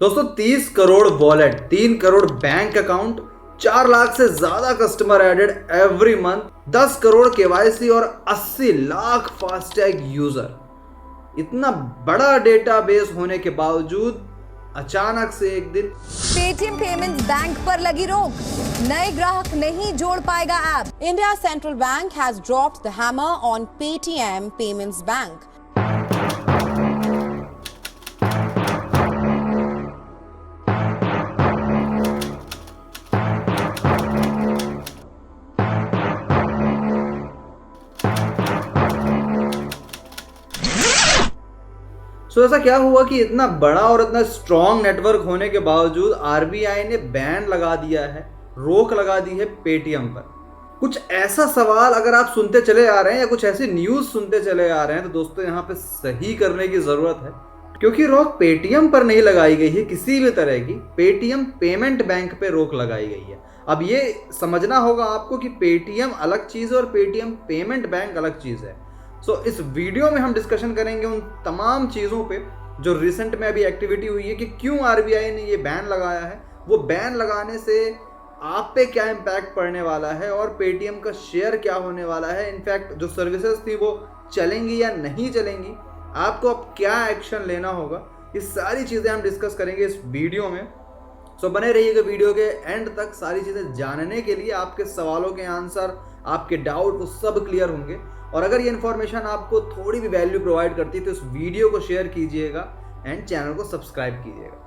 दोस्तों 30 crore wallet, 3 crore bank account, 4 lakh से ज्यादा customer added every month, 10 crore KYC और 80 लाख फास्टैग यूजर। इतना बड़ा डेटाबेस होने के बावजूद अचानक से एक दिन पेटीएम पेमेंट्स बैंक पर लगी रोक, नए ग्राहक नहीं जोड़ पाएगा app. India central bank has dropped the hammer on Paytm payments bank. ऐसा क्या हुआ कि इतना बड़ा और इतना स्ट्रॉन्ग नेटवर्क होने के बावजूद आरबीआई ने बैन लगा दिया है, रोक लगा दी है पेटीएम पर। कुछ ऐसा सवाल अगर आप सुनते चले आ रहे हैं या कुछ ऐसी न्यूज सुनते चले आ रहे हैं तो दोस्तों यहाँ पे सही करने की जरूरत है, क्योंकि रोक पेटीएम पर नहीं लगाई गई है किसी भी तरह की, पेटीएम पेमेंट बैंक पे रोक लगाई गई है। अब ये समझना होगा आपको कि पेटीएम अलग चीज है और पेटीएम पेमेंट बैंक अलग चीज है। इस वीडियो में हम डिस्कशन करेंगे उन तमाम चीज़ों पे जो रिसेंट में अभी एक्टिविटी हुई है कि क्यों आरबीआई ने ये बैन लगाया है, वो बैन लगाने से आप पे क्या इम्पैक्ट पड़ने वाला है और पेटीएम का शेयर क्या होने वाला है, इनफैक्ट जो सर्विसेज थी वो चलेंगी या नहीं चलेंगी, आपको अब क्या एक्शन लेना होगा, ये सारी चीज़ें हम डिस्कस करेंगे इस वीडियो में। बने रहिएगा वीडियो के एंड तक, सारी चीज़ें जानने के लिए आपके सवालों के आंसर, आपके डाउट वो सब क्लियर होंगे। और अगर ये इन्फॉर्मेशन आपको थोड़ी भी वैल्यू प्रोवाइड करती है तो इस वीडियो को शेयर कीजिएगा एंड चैनल को सब्सक्राइब कीजिएगा।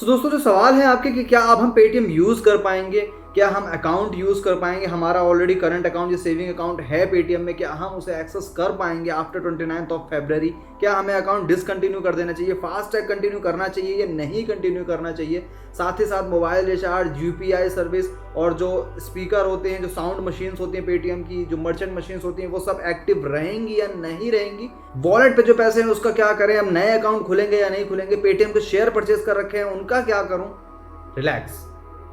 दोस्तों जो सवाल है आपके कि क्या अब हम पेटीएम यूज कर पाएंगे, क्या हम अकाउंट यूज कर पाएंगे, हमारा ऑलरेडी करंट अकाउंट या सेविंग अकाउंट है पेटीएम में, क्या हम उसे एक्सेस कर पाएंगे आफ्टर 29 फरवरी, क्या हमें अकाउंट डिसकंटिन्यू कर देना चाहिए, फास्टैग कंटिन्यू करना चाहिए या नहीं कंटिन्यू करना चाहिए, साथ ही साथ मोबाइल रिचार्ज, यूपीआई सर्विस और जो स्पीकर होते हैं, जो साउंड मशीन्स होती हैं पेटीएम की, जो मर्चेंट मशीन्स होती हैं, वो सब एक्टिव रहेंगी या नहीं रहेंगी, वॉलेट पे जो पैसे हैं उसका क्या करें, हम नए अकाउंट खुलेंगे या नहीं खुलेंगे, पेटीएम के शेयर परचेज कर रखे हैं उनका क्या करूं, रिलैक्स,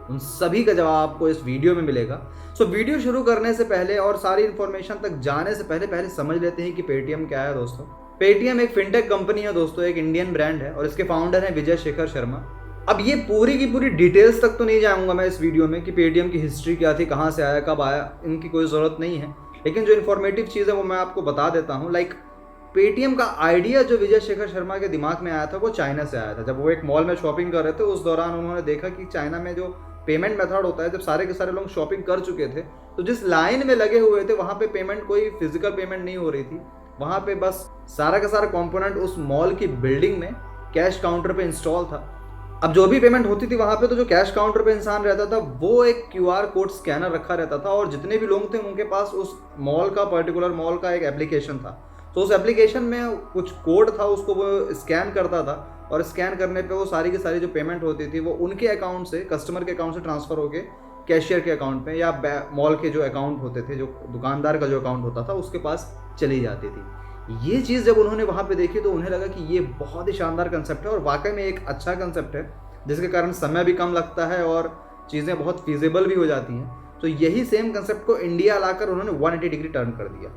उन सभी का जवाब आपको इस वीडियो में मिलेगा। वीडियो शुरू करने से पहले और सारी इंफॉर्मेशन तक जाने से पहले समझ लेते हैं कि पेटीएम क्या है। दोस्तों पेटीएम एक फिनटेक कंपनी है दोस्तों, एक इंडियन ब्रांड है और इसके फाउंडर हैं विजय शेखर शर्मा। अब ये पूरी की पूरी डिटेल्स तक तो नहीं जाऊंगा मैं इस वीडियो में कि पेटीएम की हिस्ट्री क्या थी, कहाँ से आया, कब आया, इनकी कोई ज़रूरत नहीं है, लेकिन जो इन्फॉर्मेटिव चीज़ है वो मैं आपको बता देता हूँ। पेटीएम का आइडिया जो विजय शेखर शर्मा के दिमाग में आया था वो चाइना से आया था। जब वो एक मॉल में शॉपिंग कर रहे थे उस दौरान उन्होंने देखा कि चाइना में जो पेमेंट मेथड होता है, जब सारे के सारे लोग शॉपिंग कर चुके थे तो जिस लाइन में लगे हुए थे वहाँ पे पेमेंट, कोई फिजिकल पेमेंट नहीं हो रही थी, वहाँ पे बस सारा का सारा कंपोनेंट उस मॉल की बिल्डिंग में कैश काउंटर पे इंस्टॉल था। अब जो भी पेमेंट होती थी वहाँ पे तो जो कैश काउंटर पे इंसान रहता था वो एक क्यूआर कोड स्कैनर रखा रहता था और जितने भी लोग थे उनके पास उस मॉल का, पर्टिकुलर मॉल का एक एप्लीकेशन था। तो उस एप्लीकेशन में कुछ कोड था, उसको वो स्कैन करता था और स्कैन करने पे वो सारी की सारी जो पेमेंट होती थी वो उनके अकाउंट से, कस्टमर के अकाउंट से ट्रांसफ़र होके कैशियर के अकाउंट में या मॉल के जो अकाउंट होते थे, जो दुकानदार का जो अकाउंट होता था उसके पास चली जाती थी। ये चीज़ जब उन्होंने वहाँ पे देखी तो उन्हें लगा कि ये बहुत ही शानदार कंसेप्ट है और वाकई में एक अच्छा कंसेप्ट है जिसके कारण समय भी कम लगता है और चीज़ें बहुत फीजेबल भी हो जाती हैं। तो यही सेम कंसेप्ट को इंडिया लाकर उन्होंने 180 डिग्री टर्न कर दिया।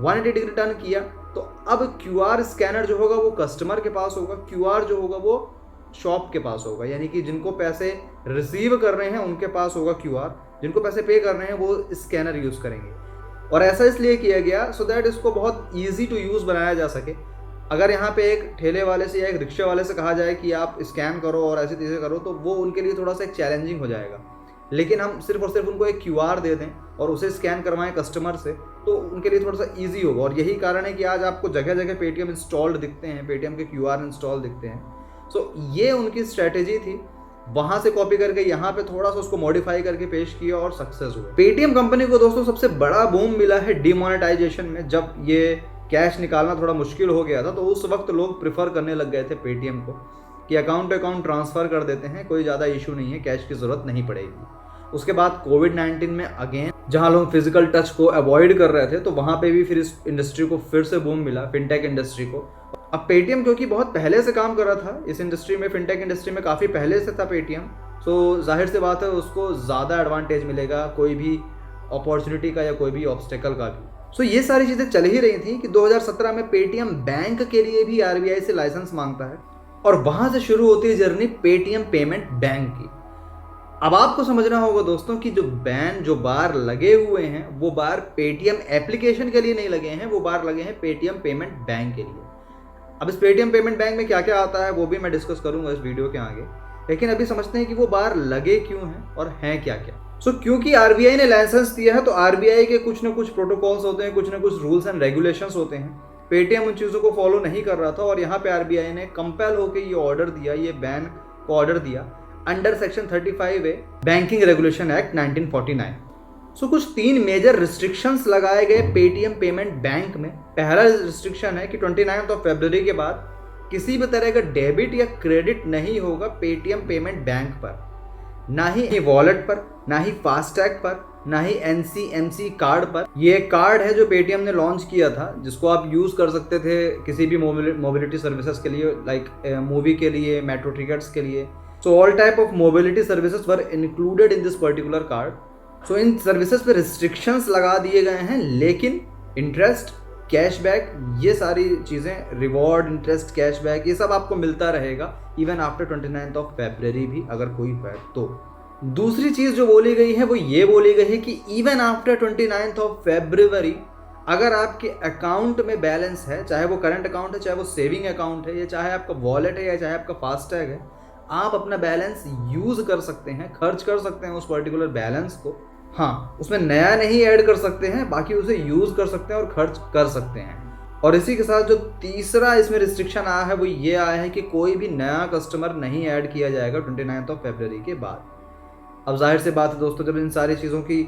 180 डिग्री टर्न किया तो अब क्यूआर स्कैनर जो होगा वो कस्टमर के पास होगा, क्यूआर जो होगा वो शॉप के पास होगा, यानी कि जिनको पैसे रिसीव कर रहे हैं उनके पास होगा क्यूआर, जिनको पैसे पे कर रहे हैं वो स्कैनर यूज़ करेंगे। और ऐसा इसलिए किया गया सो दैट इसको बहुत ईजी टू यूज़ बनाया जा सके। अगर यहाँ पे एक ठेले वाले से या एक रिक्शे वाले से कहा जाए कि आप स्कैन करो और ऐसी चीज़ें करो तो वो उनके लिए थोड़ा सा एक चैलेंजिंग हो जाएगा, लेकिन हम सिर्फ और सिर्फ उनको एक क्यूआर दे दें और उसे स्कैन करवाएं कस्टमर से तो उनके लिए थोड़ा सा इजी होगा। और यही कारण है कि आज आपको जगह जगह पेटीएम इंस्टॉल्ड दिखते हैं, पेटीएम के क्यूआर इंस्टॉल दिखते हैं। ये उनकी स्ट्रैटेजी थी, वहाँ से कॉपी करके यहाँ पे थोड़ा सा उसको मॉडिफाई करके पेश किया और सक्सेस हुआ। पेटीएम कंपनी को दोस्तों सबसे बड़ा बूम मिला है डिमोनेटाइजेशन में। जब ये कैश निकालना थोड़ा मुश्किल हो गया था तो उस वक्त लोग प्रेफर करने लग गए थे पेटीएम को कि अकाउंट टू अकाउंट ट्रांसफ़र कर देते हैं, कोई ज़्यादा इशू नहीं है, कैश की ज़रूरत नहीं पड़ेगी। उसके बाद कोविड-19 में अगेन जहाँ लोग फिजिकल टच को अवॉइड कर रहे थे तो वहाँ पे भी फिर इस इंडस्ट्री को फिर से बूम मिला, फिनटेक इंडस्ट्री को। अब पेटीएम क्योंकि बहुत पहले से काम कर रहा था इस इंडस्ट्री में, फिनटेक इंडस्ट्री में काफ़ी पहले से था पेटीएम, तो जाहिर सी बात है उसको ज़्यादा एडवांटेज मिलेगा कोई भी अपॉर्चुनिटी का या कोई भी ऑब्स्टेकल का भी। सो ये सारी चीज़ें चल ही रही थी कि 2017 में पेटीएम बैंक के लिए भी आरबीआई से लाइसेंस मांगता है और वहां से शुरू होती है जर्नी पेटीएम पेमेंट बैंक की। अब आपको समझना होगा दोस्तों कि जो बार लगे हुए हैं वो बार पेटीएम एप्लीकेशन के लिए नहीं लगे हैं, वो बार लगे हैं पेटीएम पेमेंट बैंक के लिए। अब इस पेटीएम पेमेंट बैंक में क्या क्या आता है वो भी मैं डिस्कस करूंगा इस वीडियो के आगे, लेकिन अभी समझते हैं कि वो बार लगे क्यों हैं और हैं क्या क्या। क्योंकि आरबीआई ने लाइसेंस दिया है तो आरबीआई के कुछ ना कुछ प्रोटोकॉल्स होते हैं, कुछ ना कुछ रूल्स एंड रेगुलेशंस होते हैं। पेटीएम उन चीज़ों को फॉलो नहीं कर रहा था और यहाँ पे आरबीआई ने कंपेल होकर ये ऑर्डर दिया, ये बैन को ऑर्डर दिया under section 35A banking regulation act 1949। कुछ 3 मेजर रिस्ट्रिक्शंस लगाए गए पेटीएम पेमेंट बैंक में। पहला रिस्ट्रिक्शन है कि 29 फरवरी के बाद किसी भी तरह का डेबिट या क्रेडिट नहीं होगा पेटीएम पेमेंट बैंक पर, ना ही वॉलेट पर, ना ही फास्टैग पर, ना ही एनसीएमसी कार्ड पर। ये एक कार्ड है जो पेटीएम ने लॉन्च किया था जिसको आप यूज कर सकते थे किसी भी मोबिलिटी सर्विसेज के लिए, लाइक मूवी के लिए, मेट्रो टिकट्स के लिए। All type of mobility services were included in this particular card. In services पे रिस्ट्रिक्शंस लगा दिए गए हैं, लेकिन इंटरेस्ट, कैशबैक, ये सारी चीज़ें, रिवॉर्ड, इंटरेस्ट, कैशबैक, ये सब आपको मिलता रहेगा इवन आफ्टर 29 फरवरी भी अगर कोई है तो। दूसरी चीज़ जो बोली गई है वो ये बोली गई है कि इवन आफ्टर 29 फरवरी अगर आपके अकाउंट में बैलेंस है, चाहे वो करंट अकाउंट है, चाहे वो सेविंग अकाउंट है, या चाहे आपका वॉलेट है, या चाहे आपका फास्टैग है, आप अपना बैलेंस यूज़ कर सकते हैं, खर्च कर सकते हैं उस पर्टिकुलर बैलेंस को। हाँ, उसमें नया नहीं ऐड कर सकते हैं, बाकी उसे यूज़ कर सकते हैं और खर्च कर सकते हैं। और इसी के साथ जो तीसरा इसमें रिस्ट्रिक्शन आया है वो ये आया है कि कोई भी नया कस्टमर नहीं ऐड किया जाएगा 29 फरवरी के बाद। अब जाहिर सी बात है दोस्तों, जब इन सारी चीज़ों की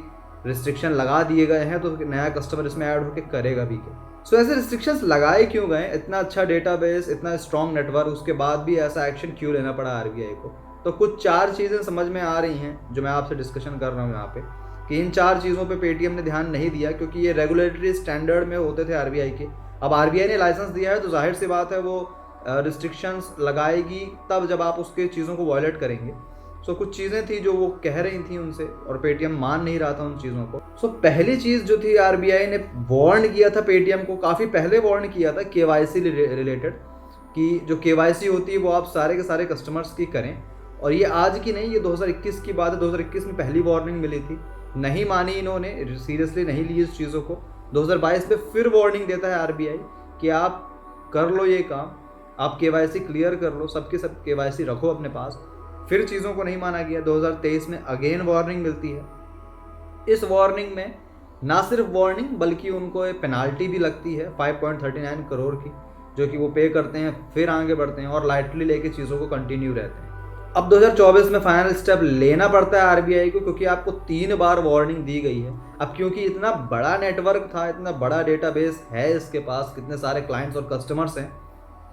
रिस्ट्रिक्शन लगा दिए गए हैं तो नया कस्टमर इसमें ऐड होकर करेगा भी क्या। ऐसे रिस्ट्रिक्शंस लगाए क्यों गए? इतना अच्छा डेटाबेस, इतना स्ट्रॉन्ग नेटवर्क, उसके बाद भी ऐसा एक्शन क्यों लेना पड़ा आरबीआई को? तो कुछ 4 चीज़ें समझ में आ रही हैं जो मैं आपसे डिस्कशन कर रहा हूँ यहाँ पे, कि इन 4 चीज़ों पे पेटीएम ने ध्यान नहीं दिया क्योंकि ये रेगुलेटरी स्टैंडर्ड में होते थे आरबीआई के। अब आरबीआई ने लाइसेंस दिया है तो जाहिर सी बात है वो रिस्ट्रिक्शंस लगाएगी तब जब आप उसके चीज़ों को वॉयलेट करेंगे। कुछ चीज़ें थी जो वो कह रही थी उनसे और पेटीएम मान नहीं रहा था उन चीज़ों को। पहली चीज़ जो थी, आरबीआई ने वार्न किया था पेटीएम को, काफ़ी पहले वार्न किया था केवाईसी रिलेटेड, कि जो केवाईसी होती है वो आप सारे के सारे कस्टमर्स की करें। और ये आज की नहीं, ये 2021 की बात है। 2021 में पहली वार्निंग मिली थी, नहीं मानी इन्होंने, सीरियसली नहीं ली इस चीज़ों को। 2022 में फिर वार्निंग देता है आरबीआई कि आप कर लो ये काम, आप केवाईसी क्लियर कर लो, सबके सब केवाईसी रखो अपने पास। फिर चीज़ों को नहीं माना गया। 2023 में अगेन वार्निंग मिलती है। इस वार्निंग में ना सिर्फ वार्निंग बल्कि उनको एक पेनाल्टी भी लगती है 5.39 करोड़ की, जो कि वो पे करते हैं, फिर आगे बढ़ते हैं और लाइटली लेके चीज़ों को कंटिन्यू रहते हैं। अब 2024 में फाइनल स्टेप लेना पड़ता है आरबीआई को क्योंकि आपको 3 बार वार्निंग दी गई है। अब क्योंकि इतना बड़ा नेटवर्क था, इतना बड़ा डेटाबेस है इसके पास, कितने सारे क्लाइंट्स और कस्टमर्स हैं,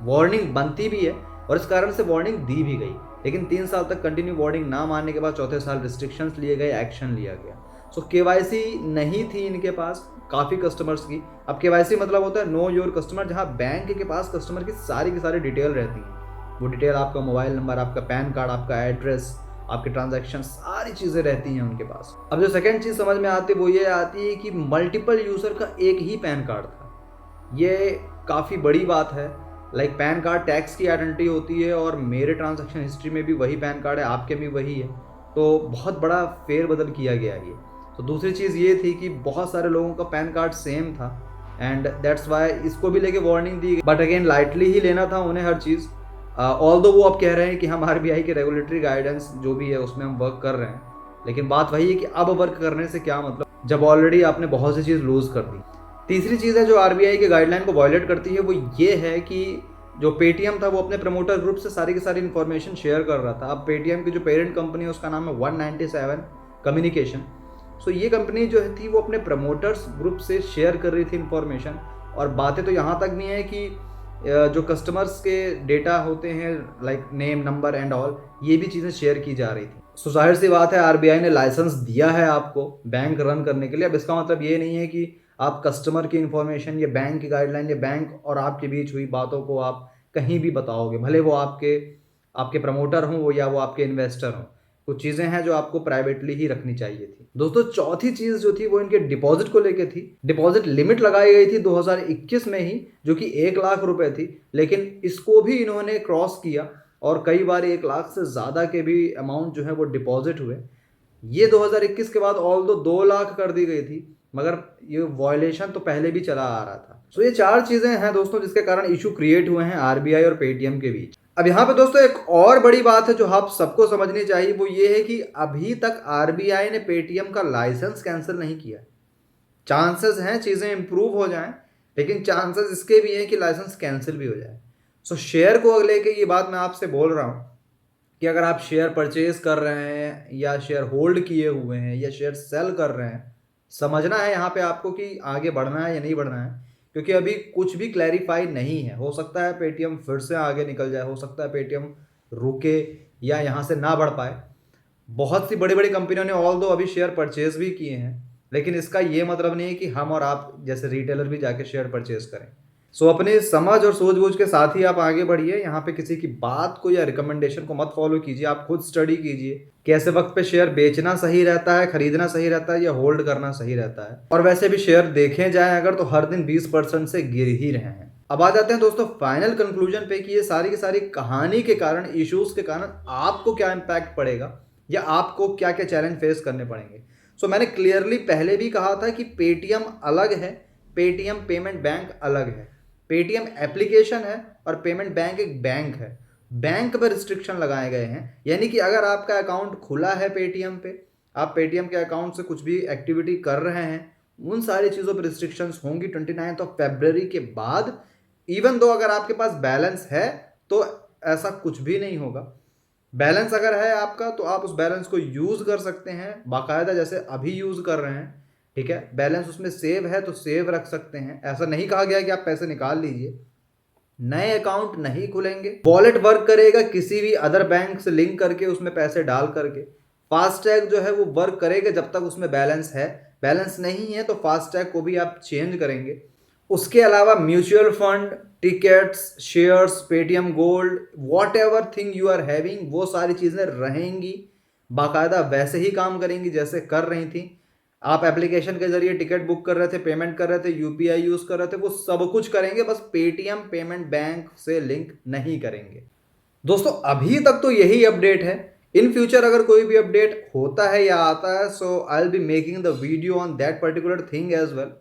वार्निंग बनती भी है और इस कारण से वार्निंग दी भी गई। लेकिन 3 साल तक कंटिन्यू वार्निंग ना मानने के बाद चौथे साल रिस्ट्रिक्शंस लिए गए, एक्शन लिया गया। केवाईसी नहीं थी इनके पास काफ़ी कस्टमर्स की। अब केवाईसी मतलब होता है नो योर कस्टमर, जहाँ बैंक के पास कस्टमर की सारी डिटेल रहती हैं। वो डिटेल आपका मोबाइल नंबर, आपका पैन कार्ड, आपका एड्रेस, आपके ट्रांजैक्शन, सारी चीज़ें रहती हैं उनके पास। अब जो सेकंड चीज़ समझ में आती है वो ये आती है कि मल्टीपल यूज़र का एक ही पैन कार्ड था। ये काफ़ी बड़ी बात है। लाइक पैन कार्ड टैक्स की आइडेंटिटी होती है और मेरे ट्रांजैक्शन हिस्ट्री में भी वही पैन कार्ड है, आपके भी वही है, तो बहुत बड़ा फेरबदल किया गया ये। तो दूसरी चीज़ ये थी कि बहुत सारे लोगों का पैन कार्ड सेम था एंड दैट्स वाई इसको भी लेके वार्निंग दी। बट अगेन लाइटली ही लेना था उन्हें हर चीज़। ऑल्दो वो अब कह रहे हैं कि हम आरबीआई के रेगुलेटरी गाइडेंस जो भी है उसमें हम वर्क कर रहे हैं, लेकिन बात वही है कि अब वर्क करने से क्या मतलब जब ऑलरेडी आपने बहुत सी चीज़ लूज़ कर दी। तीसरी चीज़ है जो आरबीआई के गाइडलाइन को वायलेट करती है वो ये है कि जो पेटीएम था वो अपने प्रमोटर ग्रुप से सारी की सारी इन्फॉर्मेशन शेयर कर रहा था। अब पेटीएम की जो पेरेंट कंपनी है उसका नाम है 197 कम्युनिकेशन। ये कंपनी जो थी वो अपने प्रमोटर्स ग्रुप से शेयर कर रही थी इन्फॉर्मेशन, और बातें तो यहाँ तक भी हैं कि जो कस्टमर्स के डेटा होते हैं like name, number and all, ये भी चीज़ें शेयर की जा रही थी। जाहिर सी बात है आरबीआई ने लाइसेंस दिया है आपको बैंक रन करने के लिए। अब इसका मतलब ये नहीं है कि आप कस्टमर की इन्फॉर्मेशन या बैंक की गाइडलाइन या बैंक और आपके बीच हुई बातों को आप कहीं भी बताओगे, भले वो आपके प्रमोटर हों या वो आपके इन्वेस्टर हों। कुछ चीज़ें हैं जो आपको प्राइवेटली ही रखनी चाहिए थी। दोस्तों चौथी चीज़ जो थी वो इनके डिपॉजिट को लेके थी। डिपॉजिट लिमिट लगाई गई थी 2021 में ही, जो कि 1 लाख रुपए थी, लेकिन इसको भी इन्होंने क्रॉस किया और कई बार 1 लाख से ज़्यादा के भी अमाउंट जो है वो डिपॉजिट हुए। ये 2021 के बाद ऑल दो 2 लाख कर दी गई थी, मगर ये वायलेशन तो पहले भी चला आ रहा था। सो ये 4 चीज़ें हैं दोस्तों जिसके कारण इशू क्रिएट हुए हैं आरबीआई और पेटीएम के बीच। अब यहाँ पे दोस्तों एक और बड़ी बात है जो आप सबको समझनी चाहिए, वो ये है कि अभी तक आरबीआई ने पेटीएम का लाइसेंस कैंसिल नहीं किया। चांसेस हैं चीज़ें इंप्रूव हो जाएं, लेकिन चांसेस इसके भी हैं कि लाइसेंस कैंसिल भी हो जाए। सो शेयर को लेके ये बात मैं आपसे बोल रहा हूँ कि अगर आप शेयर परचेज कर रहे हैं या शेयर होल्ड किए हुए हैं या शेयर सेल कर रहे हैं, समझना है यहाँ पे आपको कि आगे बढ़ना है या नहीं बढ़ना है, क्योंकि अभी कुछ भी क्लैरिफाई नहीं है। हो सकता है पेटीएम फिर से आगे निकल जाए, हो सकता है पेटीएम रुके या यहाँ से ना बढ़ पाए। बहुत सी बड़ी बड़ी कंपनियों ने ऑल दो अभी शेयर परचेज भी किए हैं, लेकिन इसका ये मतलब नहीं है कि हम और आप जैसे रिटेलर भी जाके शेयर परचेज करें। सो अपनी समझ और सूझबूझ के साथ ही आप आगे बढ़िए। यहाँ पे किसी की बात को या रिकमेंडेशन को मत फॉलो कीजिए, आप खुद स्टडी कीजिए कैसे वक्त पे शेयर बेचना सही रहता है, खरीदना सही रहता है या होल्ड करना सही रहता है। और वैसे भी शेयर देखे जाए अगर तो हर दिन 20% से गिर ही रहे हैं। अब आ जाते हैं दोस्तों फाइनल कंक्लूजन पे कि ये सारी की सारी कहानी के कारण, इश्यूज के कारण आपको क्या इम्पैक्ट पड़ेगा या आपको क्या क्या चैलेंज फेस करने पड़ेंगे। सो मैंने क्लियरली पहले भी कहा था कि पेटीएम अलग है, पेटीएम पेमेंट बैंक अलग है। पेटीएम एप्लीकेशन है और पेमेंट बैंक एक बैंक है। बैंक पर रिस्ट्रिक्शन लगाए गए हैं, यानी कि अगर आपका अकाउंट खुला है पेटीएम पे, आप पेटीएम के अकाउंट से कुछ भी एक्टिविटी कर रहे हैं, उन सारी चीज़ों पर रिस्ट्रिक्शंस होंगी 29 फरवरी के बाद। इवन दो अगर आपके पास बैलेंस है तो ऐसा कुछ भी नहीं होगा। बैलेंस अगर है आपका तो आप उस बैलेंस को यूज़ कर सकते हैं बाकायदा, जैसे अभी यूज़ कर रहे हैं, ठीक है। बैलेंस उसमें सेव है तो सेव रख सकते हैं। ऐसा नहीं कहा गया कि आप पैसे निकाल लीजिए। नए अकाउंट नहीं खुलेंगे। वॉलेट वर्क करेगा किसी भी अदर बैंक से लिंक करके उसमें पैसे डाल करके। फास्टैग जो है वो वर्क करेगा जब तक उसमें बैलेंस है। बैलेंस नहीं है तो फास्टैग को भी आप चेंज करेंगे। उसके अलावा mutual fund, tickets, shares, Paytm gold, whatever thing you are having, वो सारी चीज़ें रहेंगी बाकायदा, वैसे ही काम करेंगी जैसे कर रही थी। आप एप्लीकेशन के जरिए टिकट बुक कर रहे थे, पेमेंट कर रहे थे, यूपीआई यूज़ कर रहे थे, वो सब कुछ करेंगे, बस पेटीएम पेमेंट बैंक से लिंक नहीं करेंगे। दोस्तों अभी तक तो यही अपडेट है। इन फ्यूचर अगर कोई भी अपडेट होता है या आता है, so I will be making the video on that particular thing as well.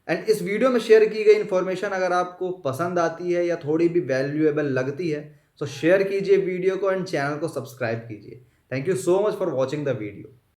And इस वीडियो में शेयर की गई इन्फॉर्मेशन अगर आपको पसंद आती है या थोड़ी भी वैल्यूएबल लगती है, तो शेयर कीजिए वीडियो को एंड चैनल को सब्सक्राइब कीजिए। Thank you so much for watching the video.